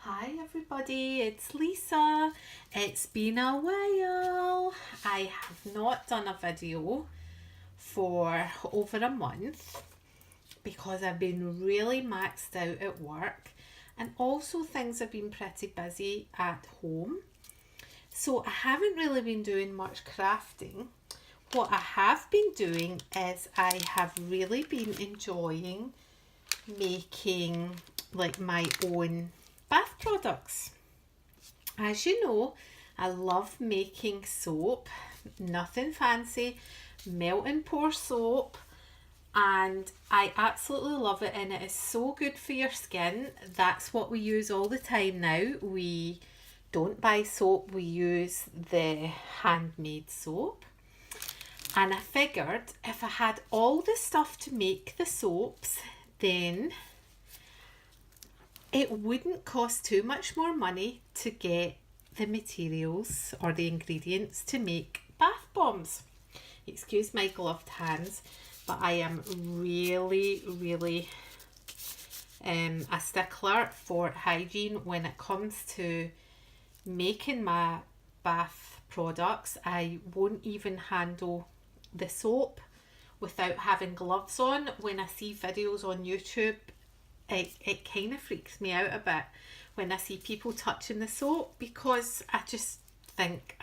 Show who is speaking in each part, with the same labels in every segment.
Speaker 1: Hi everybody, it's Lisa. It's been a while. I have not done a video for over a month because I've been really maxed out at work and also things have been pretty busy at home. So I haven't really been doing much crafting. What I have been doing is I have really been enjoying making like my own bath products. As you know, I love making soap, nothing fancy, melt and pour soap, and I absolutely love it, and it is so good for your skin. That's what we use all the time now. We don't buy soap, we use the handmade soap. And I figured if I had all the stuff to make the soaps, then it wouldn't cost too much more money to get the materials or the ingredients to make bath bombs. Excuse my gloved hands, but I am really a stickler for hygiene when it comes to making my bath products. I won't even handle the soap without having gloves on. When I see videos on YouTube, it kind of freaks me out a bit when I see people touching the soap, because I just think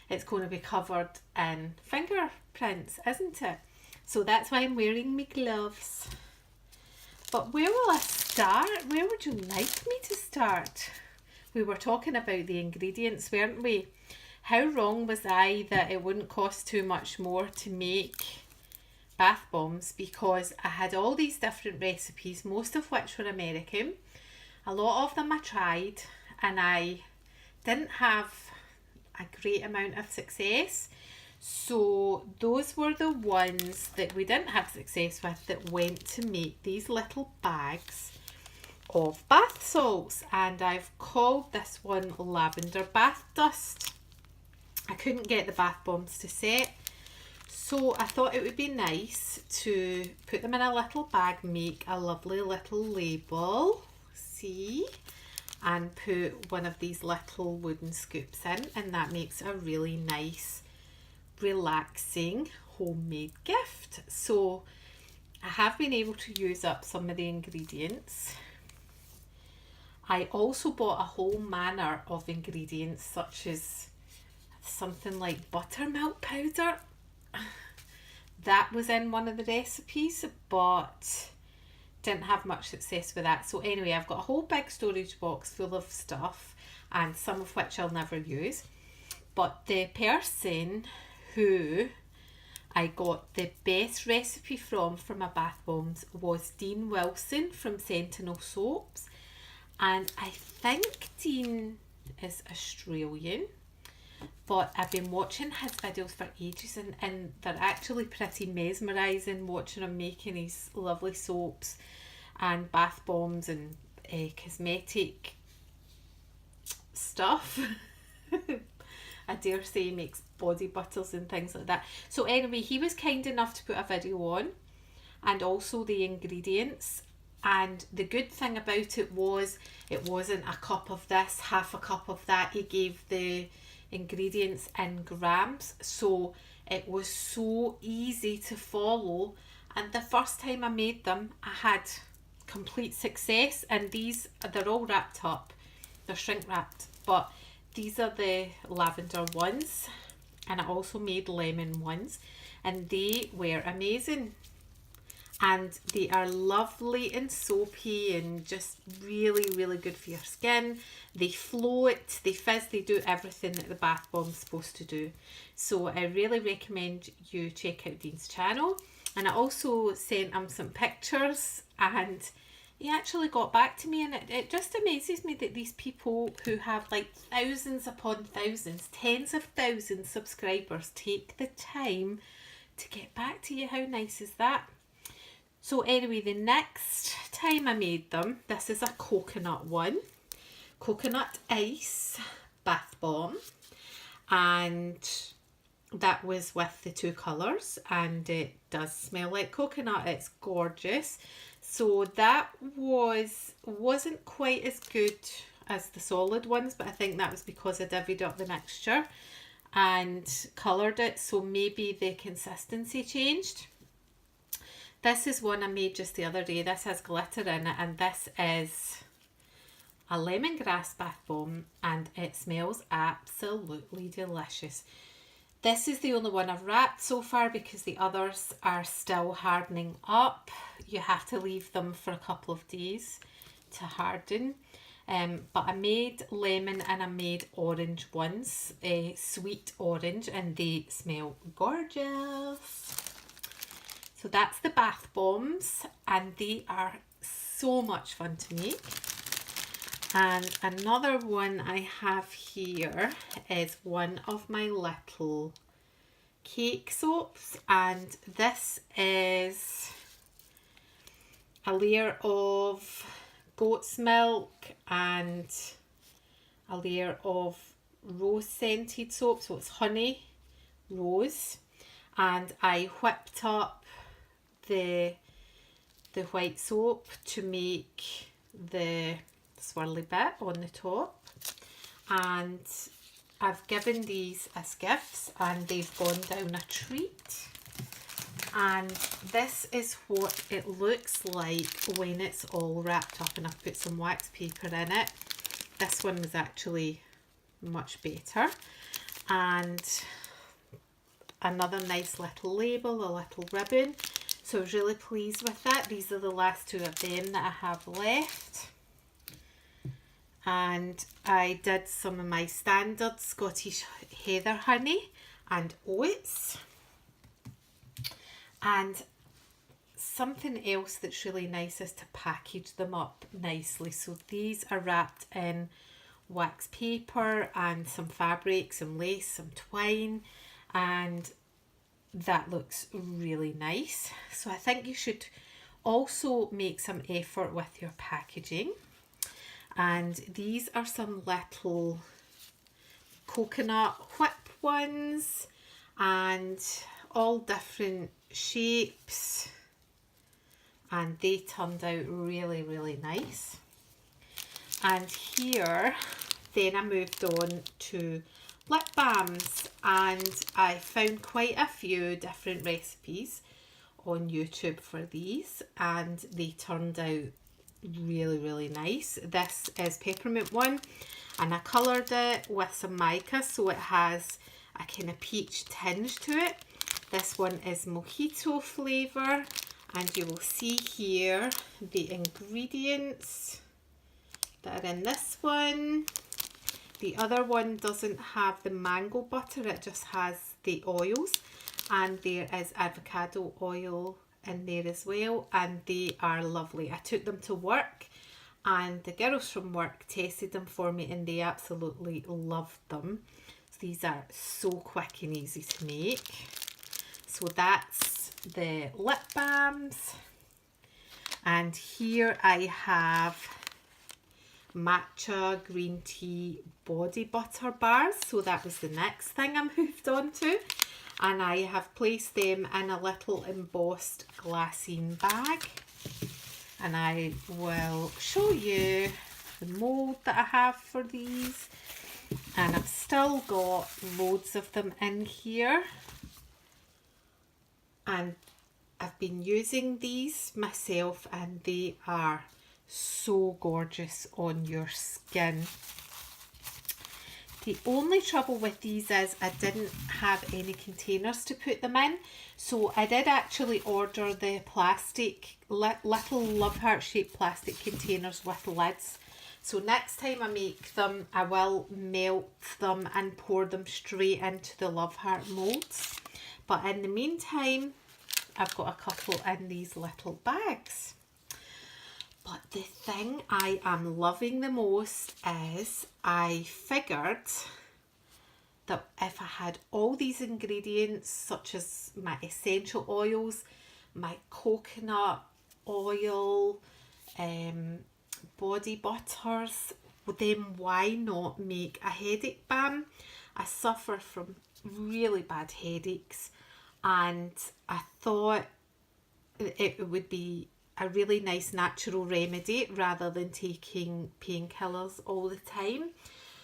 Speaker 1: it's going to be covered in fingerprints, isn't it? So that's why I'm wearing my gloves. But where will I start? Where would you like me to start? We were talking about the ingredients, weren't we? How wrong was I that it wouldn't cost too much more to make bath bombs, because I had all these different recipes, most of which were American. A lot of them I tried and I didn't have a great amount of success. So those were the ones that we didn't have success with that went to make these little bags of bath salts, and I've called this one lavender bath dust. I couldn't get the bath bombs to set, so I thought it would be nice to put them in a little bag, make a lovely little label, see, and put one of these little wooden scoops in, and that makes a really nice, relaxing homemade gift. So I have been able to use up some of the ingredients. I also bought a whole manner of ingredients, such as something like buttermilk powder. That was in one of the recipes, but didn't have much success with that. So anyway, I've got a whole big storage box full of stuff, and some of which I'll never use. But the person who I got the best recipe from for my bath bombs was Dean Wilson from Sentinel Soaps. And I think Dean is Australian, but I've been watching his videos for ages, and they're actually pretty mesmerising, watching him making these lovely soaps and bath bombs and cosmetic stuff. I dare say he makes body butters and things like that. So anyway, he was kind enough to put a video on, and also the ingredients. And the good thing about it was, it wasn't a cup of this, half a cup of that. He gave the ingredients in grams, so it was so easy to follow. And the first time I made them, I had complete success. And these, they're all wrapped up, they're shrink wrapped, but these are the lavender ones, and I also made lemon ones, and they were amazing. And they are lovely and soapy and just really good for your skin. They float, they fizz, they do everything that the bath bomb's supposed to do. So I really recommend you check out Dean's channel. And I also sent him some pictures, and he actually got back to me, and it just amazes me that these people who have like thousands upon thousands, tens of thousands subscribers, take the time to get back to you. How nice is that? So anyway, the next time I made them, this is a coconut one, coconut ice bath bomb, and that was with the two colours, and it does smell like coconut. It's gorgeous. So that wasn't quite as good as the solid ones, but I think that was because I divvied up the mixture and coloured it, so maybe the consistency changed. This is one I made just the other day. This has glitter in it, and this is a lemongrass bath bomb, and it smells absolutely delicious. This is the only one I've wrapped so far because the others are still hardening up. You have to leave them for a couple of days to harden. But I made lemon and I made orange ones, a sweet orange, and they smell gorgeous. So that's the bath bombs, and they are so much fun to make. And another one I have here is one of my little cake soaps, and this is a layer of goat's milk and a layer of rose scented soap, so it's honey, rose, and I whipped up the white soap to make the swirly bit on the top, and I've given these as gifts and they've gone down a treat. And this is what it looks like when it's all wrapped up, and I've put some wax paper in it. This one was actually much better. And another nice little label, a little ribbon. So I was really pleased with that. These are the last two of them that I have left. And I did some of my standard Scottish heather honey and oats. And something else that's really nice is to package them up nicely. So these are wrapped in wax paper and some fabric, some lace, some twine, and that looks really nice. So I think you should also make some effort with your packaging. And these are some little coconut whip ones, and all different shapes, and they turned out really nice. And here then I moved on to lip balms, and I found quite a few different recipes on YouTube for these, and they turned out really nice. This is peppermint one, and I coloured it with some mica so it has a kind of peach tinge to it. This one is mojito flavour, and you will see here the ingredients that are in this one. The other one doesn't have the mango butter, it just has the oils, and there is avocado oil in there as well, and they are lovely. I took them to work and the girls from work tested them for me and they absolutely loved them. So these are so quick and easy to make. So that's the lip balms, and here I have matcha green tea body butter bars. So that was the next thing I moved on to, and I have placed them in a little embossed glassine bag, and I will show you the mould that I have for these. And I've still got loads of them in here, and I've been using these myself and they are so gorgeous on your skin. The only trouble with these is I didn't have any containers to put them in, so I did actually order the plastic, little love heart shaped plastic containers with lids. So next time I make them, I will melt them and pour them straight into the love heart moulds. But in the meantime, I've got a couple in these little bags. But the thing I am loving the most is I figured that if I had all these ingredients, such as my essential oils, my coconut oil, body butters, then why not make a headache balm? I suffer from really bad headaches, and I thought it would be a really nice natural remedy rather than taking painkillers all the time.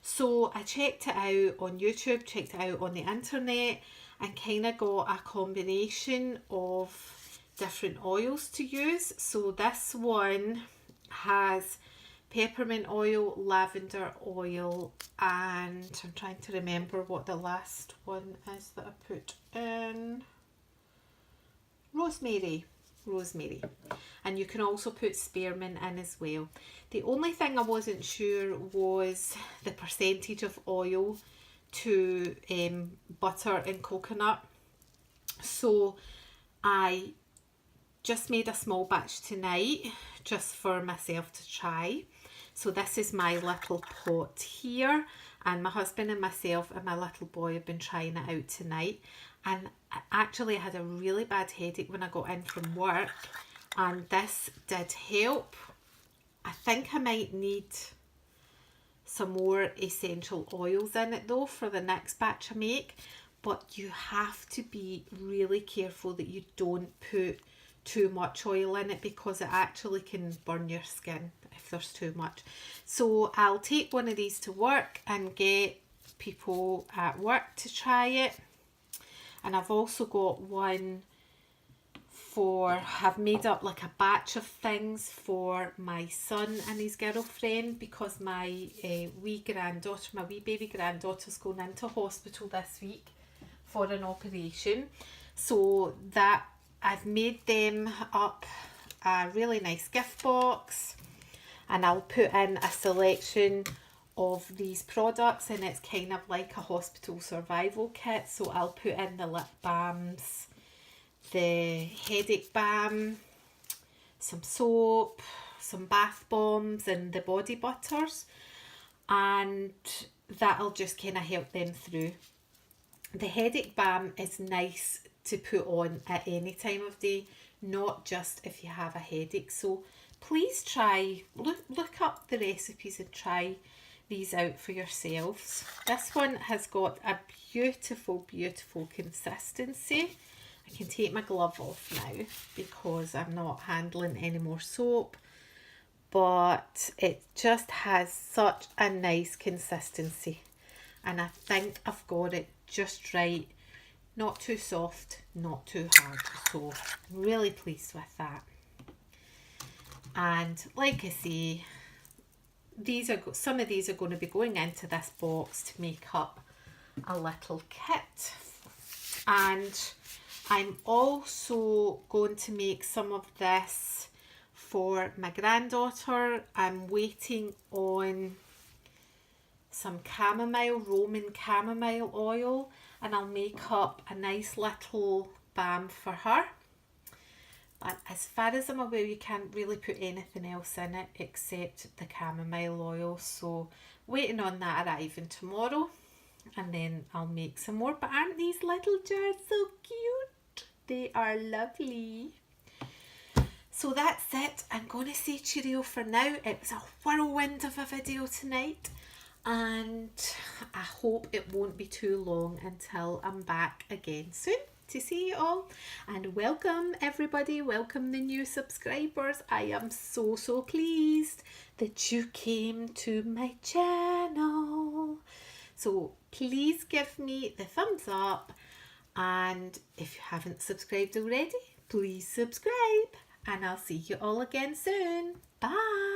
Speaker 1: So I checked it out on YouTube, checked it out on the internet, and kind of got a combination of different oils to use. So this one has peppermint oil, lavender oil, and I'm trying to remember what the last one is that I put in. Rosemary. And you can also put spearmint in as well. The only thing I wasn't sure was the percentage of oil to butter and coconut. So I just made a small batch tonight just for myself to try. So this is my little pot here, and my husband and myself and my little boy have been trying it out tonight. And I actually had a really bad headache when I got in from work, and this did help. I think I might need some more essential oils in it though for the next batch I make, but you have to be really careful that you don't put too much oil in it, because it actually can burn your skin if there's too much. So I'll take one of these to work and get people at work to try it. And I've also got one I've made up like a batch of things for my son and his girlfriend, because my wee baby granddaughter's going into hospital this week for an operation. So that I've made them up a really nice gift box, and I'll put in a selection of these products, and it's kind of like a hospital survival kit. So I'll put in the lip balms, the headache balm, some soap, some bath bombs, and the body butters, and that'll just kind of help them through. The headache balm is nice to put on at any time of day, not just if you have a headache. So please look up the recipes and try these out for yourselves. This one has got a beautiful consistency. I can take my glove off now because I'm not handling any more soap, but it just has such a nice consistency, and I think I've got it just right. Not too soft, not too hard. So I'm really pleased with that. And like I say, some of these are going to be going into this box to make up a little kit. And I'm also going to make some of this for my granddaughter. I'm waiting on some Roman chamomile oil, and I'll make up a nice little balm for her. But as far as I'm aware, you can't really put anything else in it except the chamomile oil. So waiting on that arriving tomorrow, and then I'll make some more. But aren't these little jars so cute? They are lovely. So that's it. I'm going to say cheerio for now. It was a whirlwind of a video tonight, and I hope it won't be too long until I'm back again soon to see you all. And welcome everybody, welcome the new subscribers. I am so pleased that you came to my channel. So please give me the thumbs up, and if you haven't subscribed already, please subscribe, and I'll see you all again soon. Bye.